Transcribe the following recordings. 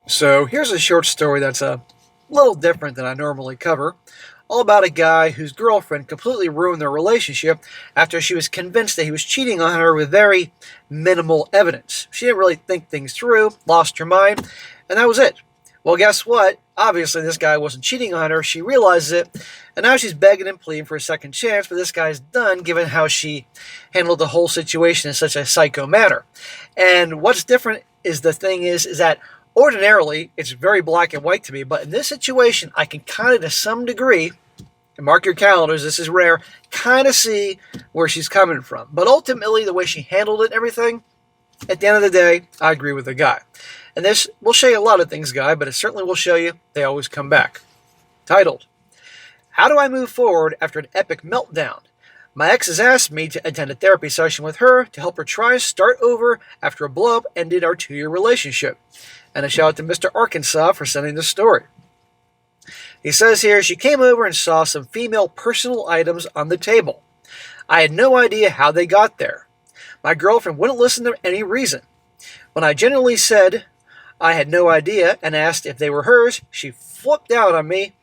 So here's a short story that's a little different than I normally cover, all about a guy whose girlfriend completely ruined their relationship after she was convinced that he was cheating on her with very minimal evidence. She didn't really think things through, lost her mind, and that was it. Well, guess what? Obviously, this guy wasn't cheating on her. She realizes it, and now she's begging and pleading for a second chance, but this guy's done given how she handled the whole situation in such a psycho manner. And what's different is is that ordinarily, it's very black and white to me, but in this situation, I can kind of, to some degree, and mark your calendars, this is rare, kind of see where she's coming from. But ultimately, the way she handled it and everything, at the end of the day, I agree with the guy. And this will show you a lot of things, guy, but it certainly will show you they always come back. Titled, How Do I Move Forward After an Epic Meltdown? My ex has asked me to attend a therapy session with her to help her try to start over after a blow-up ended our 2-year relationship. And a shout out to Mr. Arkansas for sending this story. He says here, she came over and saw some female personal items on the table. I had no idea how they got there. My girlfriend wouldn't listen to any reason. When I genuinely said I had no idea and asked if they were hers, she flipped out on me.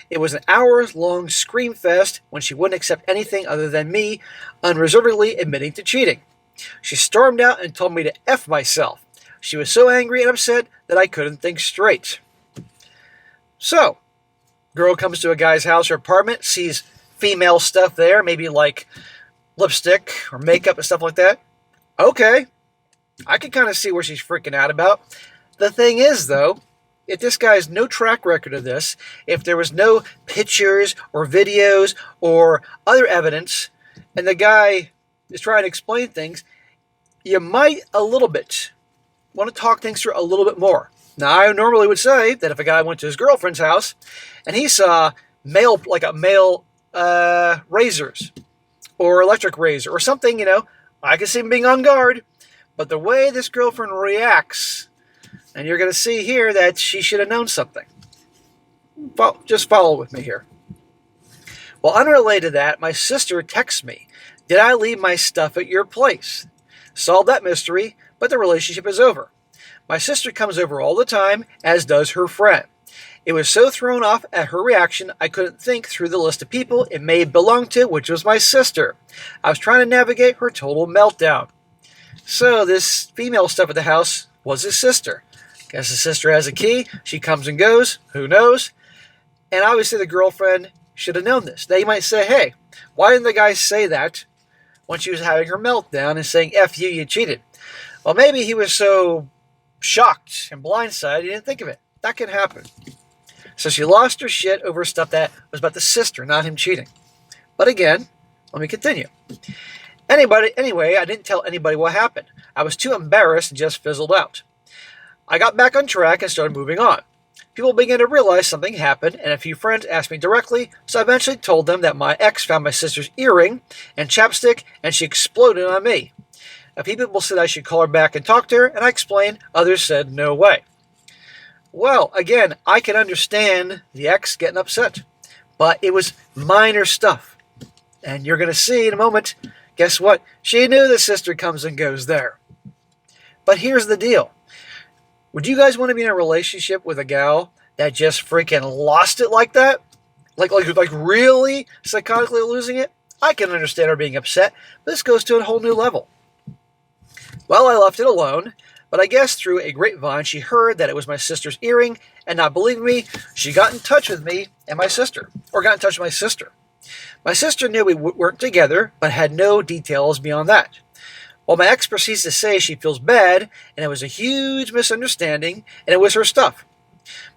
It was an hours-long scream fest when she wouldn't accept anything other than me unreservedly admitting to cheating. She stormed out and told me to F myself. She was so angry and upset that I couldn't think straight. So, girl comes to a guy's house or apartment, sees female stuff there, maybe like lipstick or makeup and stuff like that. Okay, I can kind of see where she's freaking out about. The thing is, though, if this guy has no track record of this, if there was no pictures or videos or other evidence, and the guy is trying to explain things, you might a little bit want to talk things through a little bit more. Now, I normally would say that if a guy went to his girlfriend's house and he saw male razors or electric razor or something, I could see him being on guard. But the way this girlfriend reacts, and you're going to see here that she should have known something. Just follow with me here. Well, unrelated to that, my sister texts me, did I leave my stuff at your place? Solve that mystery, but the relationship is over. My sister comes over all the time, as does her friend. It was so thrown off at her reaction, I couldn't think through the list of people it may belong to, which was my sister. I was trying to navigate her total meltdown. So this female stuff at the house was his sister. Guess his sister has a key. She comes and goes. Who knows? And obviously the girlfriend should have known this. Now you might say, hey, why didn't the guy say that when she was having her meltdown and saying, F you, you cheated? Well, maybe he was so shocked and blindsided he didn't think of it. That can happen. So she lost her shit over stuff that was about the sister, not him cheating. But again, let me continue. Anyway, I didn't tell anybody what happened. I was too embarrassed and just fizzled out. I got back on track and started moving on. People began to realize something happened, and a few friends asked me directly, so I eventually told them that my ex found my sister's earring and chapstick, and she exploded on me. A few people said I should call her back and talk to her, and I explained. Others said no way. Well, again, I can understand the ex getting upset, but it was minor stuff. And you're going to see in a moment, guess what? She knew the sister comes and goes there. But here's the deal. Would you guys want to be in a relationship with a gal that just freaking lost it like that? Like really psychotically losing it? I can understand her being upset, but this goes to a whole new level. Well, I left it alone, but I guess through a grapevine she heard that it was my sister's earring, and not believing me, she got in touch with me and my sister, or got in touch with my sister. My sister knew we weren't together, but had no details beyond that. Well, my ex proceeds to say she feels bad, and it was a huge misunderstanding, and it was her stuff.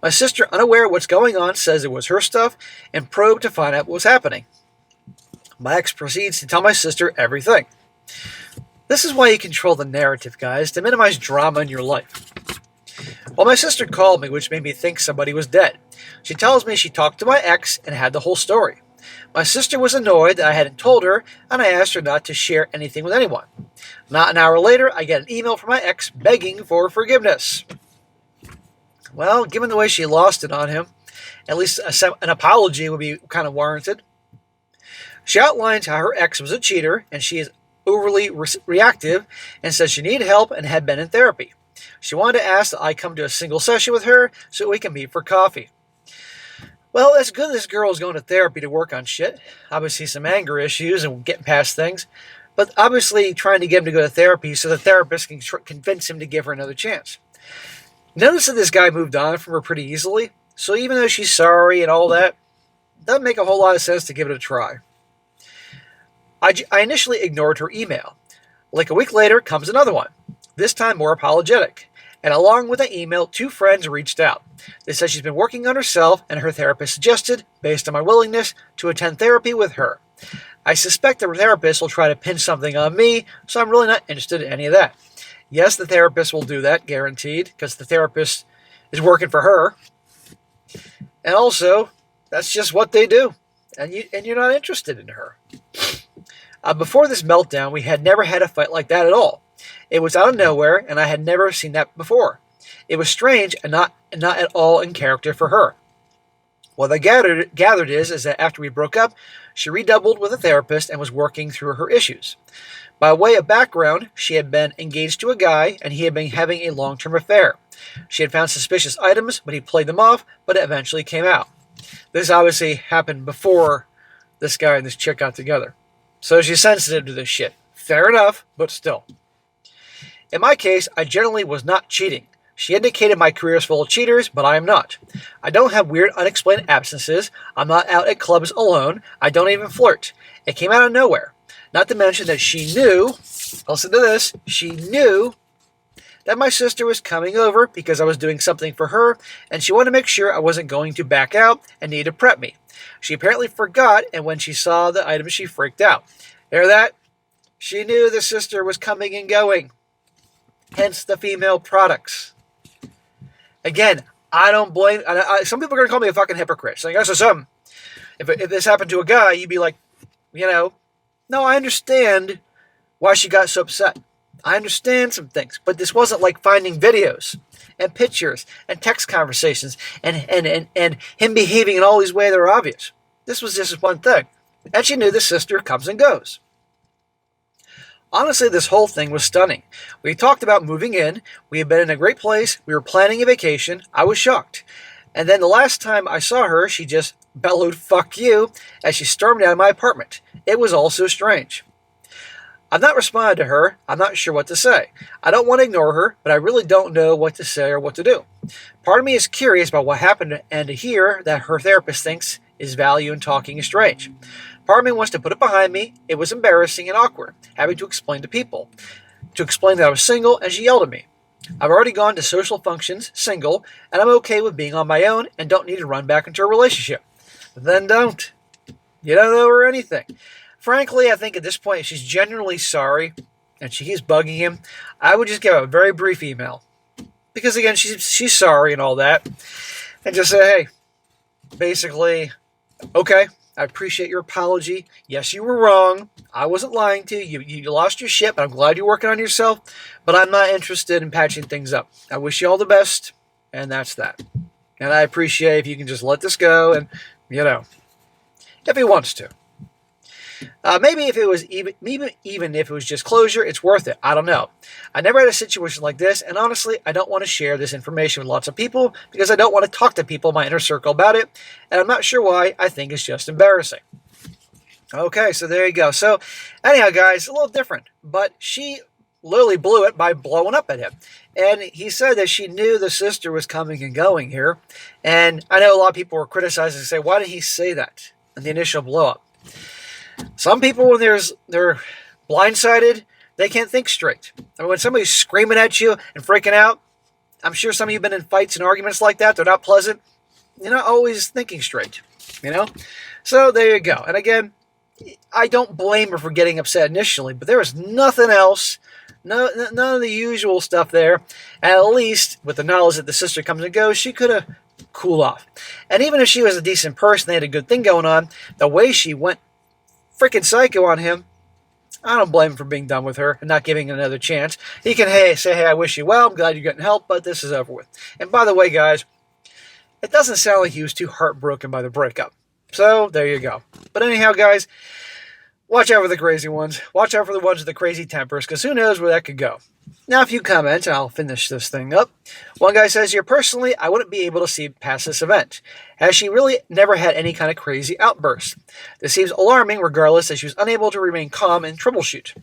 My sister, unaware of what's going on, says it was her stuff, and probed to find out what was happening. My ex proceeds to tell my sister everything. This is why you control the narrative, guys, to minimize drama in your life. Well, my sister called me, which made me think somebody was dead. She tells me she talked to my ex and had the whole story. My sister was annoyed that I hadn't told her, and I asked her not to share anything with anyone. Not an hour later, I get an email from my ex begging for forgiveness. Well, given the way she lost it on him, at least an apology would be kind of warranted. She outlines how her ex was a cheater, and she is overly reactive and says she needed help and had been in therapy. She wanted to ask that I come to a single session with her so we can meet for coffee. Well, it's good this girl is going to therapy to work on shit. Obviously some anger issues and getting past things. But obviously trying to get him to go to therapy so the therapist can convince him to give her another chance. Notice that this guy moved on from her pretty easily. So even though she's sorry and all that, it doesn't make a whole lot of sense to give it a try. I initially ignored her email. Like a week later comes another one, this time more apologetic. And along with the email, 2 friends reached out. They said she's been working on herself and her therapist suggested, based on my willingness, to attend therapy with her. I suspect the therapist will try to pin something on me, so I'm really not interested in any of that. Yes, the therapist will do that, guaranteed, because the therapist is working for her. And also, that's just what they do. And you're not interested in her. Before this meltdown, we had never had a fight like that at all. It was out of nowhere, and I had never seen that before. It was strange and not at all in character for her. What I gathered is that after we broke up, she redoubled with a therapist and was working through her issues. By way of background, she had been engaged to a guy, and he had been having a long-term affair. She had found suspicious items, but he played them off, but it eventually came out. This obviously happened before this guy and this chick got together. So she's sensitive to this shit. Fair enough, but still. In my case, I generally was not cheating. She indicated my career is full of cheaters, but I am not. I don't have weird, unexplained absences. I'm not out at clubs alone. I don't even flirt. It came out of nowhere. Not to mention that she knew, listen to this, she knew that my sister was coming over because I was doing something for her, and she wanted to make sure I wasn't going to back out and needed to prep me. She apparently forgot, and when she saw the items, she freaked out. Hear that? She knew the sister was coming and going. Hence the female products. Again, I don't blame... some people are going to call me a fucking hypocrite. Saying, so if this happened to a guy, you'd be like, no, I understand why she got so upset. I understand some things, but this wasn't like finding videos and pictures and text conversations and him behaving in all these ways that are obvious. This was just one thing. And she knew the sister comes and goes. Honestly, this whole thing was stunning. We talked about moving in. We had been in a great place. We were planning a vacation. I was shocked. And then the last time I saw her, she just bellowed, "Fuck you," as she stormed out of my apartment. It was all so strange. I've not responded to her. I'm not sure what to say. I don't want to ignore her, but I really don't know what to say or what to do. Part of me is curious about what happened and to hear that her therapist thinks is value in talking is strange. Part of me wants to put it behind me. It was embarrassing and awkward, having to explain to people. To explain that I was single, and she yelled at me. I've already gone to social functions, single, and I'm okay with being on my own and don't need to run back into a relationship. Then don't. You don't owe her anything. Frankly, I think at this point, if she's genuinely sorry and she keeps bugging him, I would just give her a very brief email. Because again, she's sorry and all that. And just say, hey, basically, okay, I appreciate your apology. Yes, you were wrong. I wasn't lying to you. You lost your shit, but I'm glad you're working on yourself. But I'm not interested in patching things up. I wish you all the best, and that's that. And I appreciate if you can just let this go and, if he wants to. Maybe if it was even if it was just closure, it's worth it. I don't know. I never had a situation like this, and honestly, I don't want to share this information with lots of people because I don't want to talk to people in my inner circle about it, and I'm not sure why. I think it's just embarrassing. Okay, so there you go. So anyhow, guys, a little different, but she literally blew it by blowing up at him. And he said that she knew the sister was coming and going here, and I know a lot of people were criticizing and say, why did he say that in the initial blow up? Some people, when they're blindsided, they can't think straight. I mean, when somebody's screaming at you and freaking out, I'm sure some of you have been in fights and arguments like that. They're not pleasant. You're not always thinking straight, So there you go. And again, I don't blame her for getting upset initially, but there was nothing else, none of the usual stuff there. And at least, with the knowledge that the sister comes and goes, she could have cooled off. And even if she was a decent person, they had a good thing going on, the way she went freaking psycho on him, I don't blame him for being done with her and not giving it another chance. He can say, hey, I wish you well. I'm glad you're getting help, but this is over with. And by the way, guys, it doesn't sound like he was too heartbroken by the breakup. So there you go. But anyhow, guys, watch out for the crazy ones. Watch out for the ones with the crazy tempers, because who knows where that could go. Now, a few comments, and I'll finish this thing up. One guy says here, personally, I wouldn't be able to see past this event, as she really never had any kind of crazy outburst. This seems alarming, regardless, as she was unable to remain calm and troubleshoot.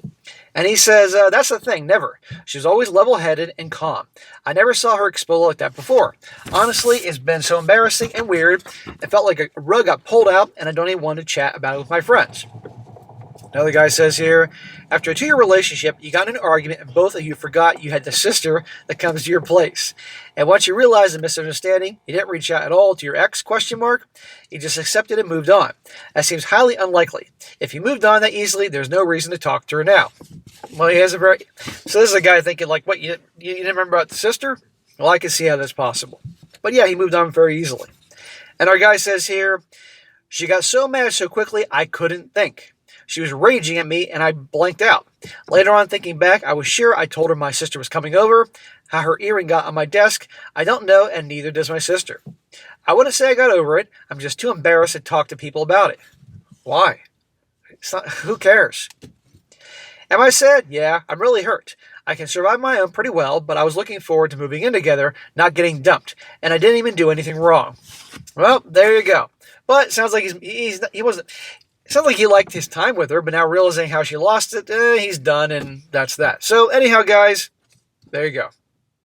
And he says, that's the thing, never. She was always level-headed and calm. I never saw her explode like that before. Honestly, it's been so embarrassing and weird. It felt like a rug got pulled out, and I don't even want to chat about it with my friends. Another guy says here, after a 2-year relationship, you got in an argument and both of you forgot you had the sister that comes to your place. And once you realized the misunderstanding, you didn't reach out at all to your ex, ? You just accepted and moved on. That seems highly unlikely. If you moved on that easily, there's no reason to talk to her now. Well, he has a very... So this is a guy thinking, like, what, you didn't remember about the sister? Well, I can see how that's possible. But yeah, he moved on very easily. And our guy says here, she got so mad so quickly, I couldn't think. She was raging at me, and I blanked out. Later on, thinking back, I was sure I told her my sister was coming over. How her earring got on my desk, I don't know, and neither does my sister. I wouldn't say I got over it. I'm just too embarrassed to talk to people about it. Why? Who cares? Am I sad? Yeah, I'm really hurt. I can survive my own pretty well, but I was looking forward to moving in together, not getting dumped, and I didn't even do anything wrong. Well, there you go. But it sounds like he wasn't... It sounds like he liked his time with her, but now realizing how she lost it, he's done, and that's that. So anyhow, guys, there you go.